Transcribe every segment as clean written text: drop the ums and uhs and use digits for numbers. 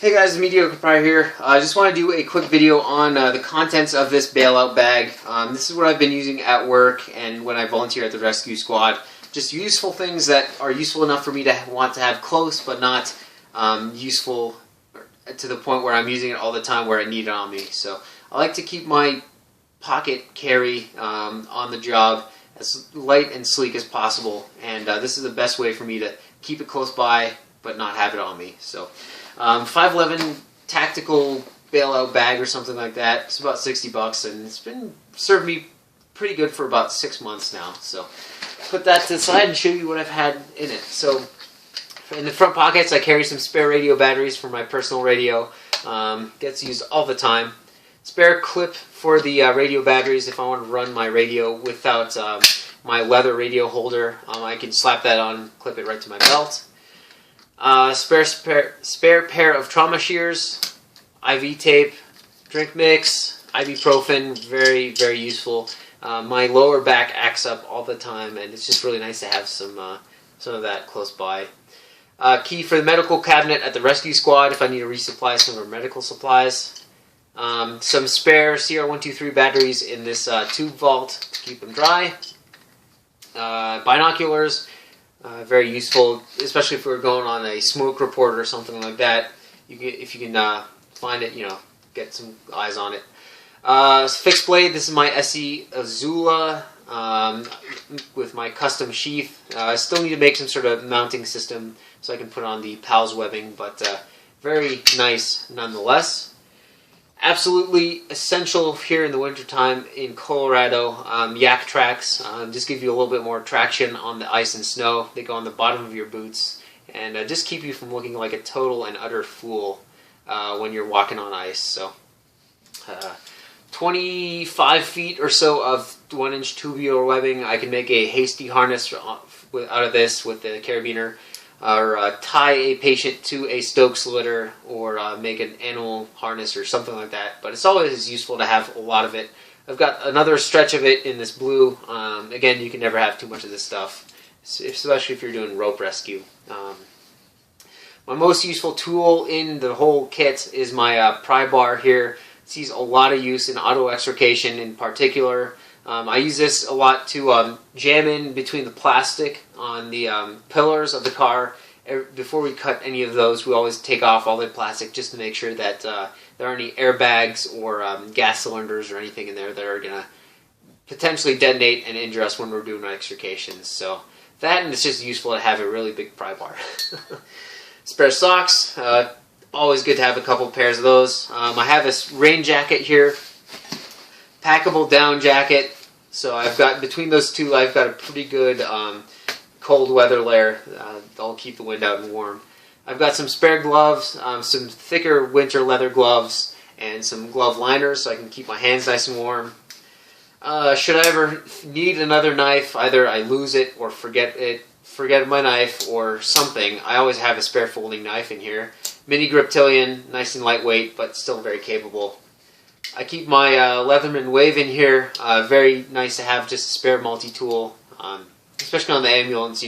Hey guys, Mediocre Prior here. I just want to do a quick video on the contents of this bailout bag. This is what I've been using at work and when I volunteer at the rescue squad. Just useful things that are useful enough for me to want to have close, but not useful to the point where I'm using it all the time where I need it on me. So I like to keep my pocket carry on the job as light and sleek as possible, and this is the best way for me to keep it close by but not have it on me. So 511 tactical bailout bag or something like that. It's about 60 bucks, and it's been served me pretty good for about 6 months now. So put that to the side and show you what I've had in it. So in the front pockets, I carry some spare radio batteries for my personal radio. Gets used all the time. Spare clip for the radio batteries if I want to run my radio without my leather radio holder. I can slap that on, clip it right to my belt. Spare pair of trauma shears, IV tape, drink mix, ibuprofen, very, very useful. My lower back acts up all the time, and it's just really nice to have some of that close by. Key for the medical cabinet at the rescue squad if I need to resupply some of our medical supplies. Some spare CR123 batteries in this tube vault to keep them dry. Binoculars. Very useful, especially if we're going on a smoke report or something like that. If you can find it, get some eyes on it. Fixed blade. This is my SE Azula with my custom sheath. I still need to make some sort of mounting system so I can put on the PALS webbing, but very nice nonetheless. Absolutely essential here in the wintertime in Colorado. Yak tracks just give you a little bit more traction on the ice and snow. They go on the bottom of your boots and just keep you from looking like a total and utter fool when you're walking on ice. So 25 feet or so of 1-inch tubular webbing. I can make a hasty harness out of this with the carabiner, or tie a patient to a Stokes litter, or make an animal harness or something like that. But it's always useful to have a lot of it. I've got another stretch of it in this blue. Again, you can never have too much of this stuff, especially if you're doing rope rescue. My most useful tool in the whole kit is my pry bar here. It sees a lot of use in auto extrication in particular. I use this a lot to jam in between the plastic on the pillars of the car. Before we cut any of those, we always take off all the plastic just to make sure that there aren't any airbags or gas cylinders or anything in there that are going to potentially detonate and injure us when we're doing our extrications. So that, and it's just useful to have a really big pry bar. Spare socks. Always good to have a couple pairs of those. I have this rain jacket here. Packable down jacket, so I've got, between those two, I've got a pretty good cold weather layer. That'll keep the wind out and warm. I've got some spare gloves, some thicker winter leather gloves, and some glove liners so I can keep my hands nice and warm. Should I ever need another knife, either I lose it or forget my knife or something, I always have a spare folding knife in here. Mini Griptilian, nice and lightweight, but still very capable. I keep my Leatherman Wave in here. Very nice to have just a spare multi-tool, especially on the ambulance,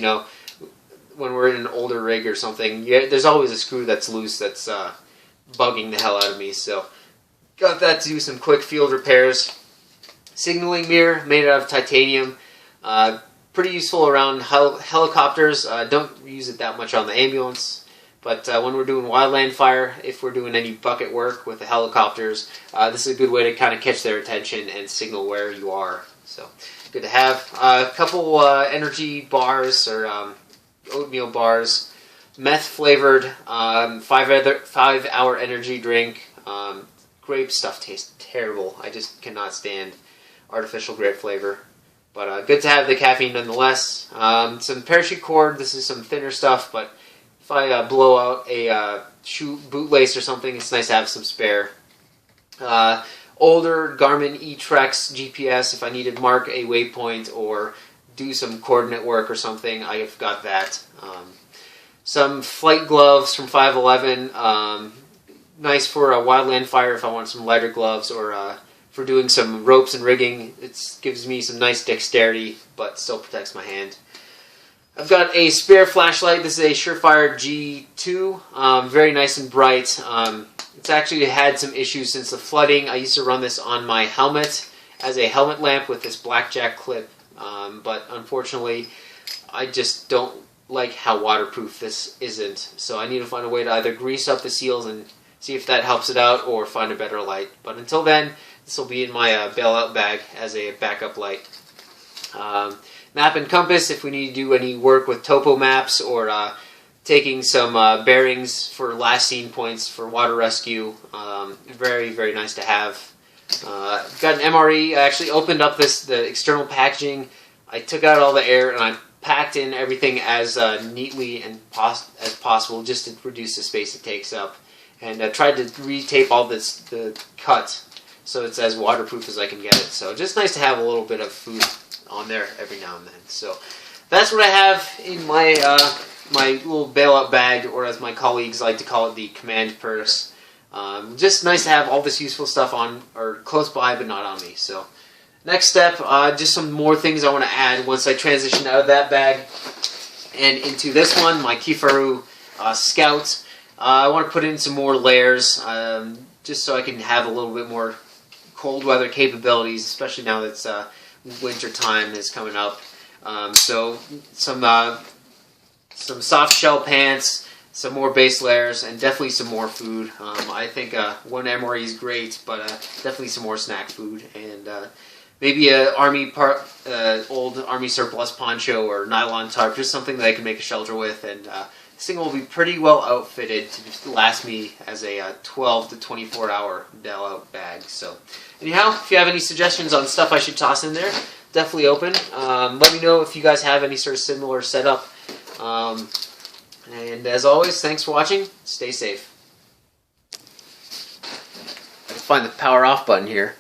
when we're in an older rig or something. There's always a screw that's loose that's bugging the hell out of me, so got that to do some quick field repairs. Signaling mirror made out of titanium. Pretty useful around helicopters. Don't use it that much on the ambulance. But when we're doing wildland fire, if we're doing any bucket work with the helicopters, this is a good way to kind of catch their attention and signal where you are. So, good to have. A couple energy bars or oatmeal bars, meth-flavored, 5-hour energy drink. Grape stuff tastes terrible. I just cannot stand artificial grape flavor. But good to have the caffeine nonetheless. Some parachute cord. This is some thinner stuff, but if I blow out a shoe bootlace or something, it's nice to have some spare. Older Garmin eTrex GPS, if I need to mark a waypoint or do some coordinate work or something, I've got that. Some flight gloves from 511, nice for a wildland fire if I want some lighter gloves, or for doing some ropes and rigging. It gives me some nice dexterity, but still protects my hand. I've got a spare flashlight. This is a Surefire G2. Very nice and bright. It's actually had some issues since the flooding. I used to run this on my helmet as a helmet lamp with this blackjack clip. But unfortunately, I just don't like how waterproof this isn't. So I need to find a way to either grease up the seals and see if that helps it out, or find a better light. But until then, this will be in my bailout bag as a backup light. Map and compass if we need to do any work with topo maps, or taking some bearings for last seen points for water rescue. Very, very nice to have. Got an MRE. I actually opened up the external packaging. I took out all the air and I packed in everything as neatly as possible, just to reduce the space it takes up. And tried to retape all the cut so it's as waterproof as I can get it. So just nice to have a little bit of food on there every now and then. So that's what I have in my my little bailout bag, or as my colleagues like to call it, the command purse. Just nice to have all this useful stuff on, or close by, but not on me. So next step, just some more things I want to add once I transition out of that bag and into this one, my Kifaru Scout. I want to put in some more layers, just so I can have a little bit more cold weather capabilities, especially now that winter time is coming up. So some soft shell pants, some more base layers, and definitely some more food. I think one MRE is great, but definitely some more snack food, and maybe a old army surplus poncho or nylon tarp, just something that I can make a shelter with. And this thing will be pretty well outfitted to just last me as a 12 to 24 hour bailout bag. So anyhow, if you have any suggestions on stuff I should toss in there, definitely open. Let me know if you guys have any sort of similar setup. And as always, thanks for watching. Stay safe. I can find the power off button here.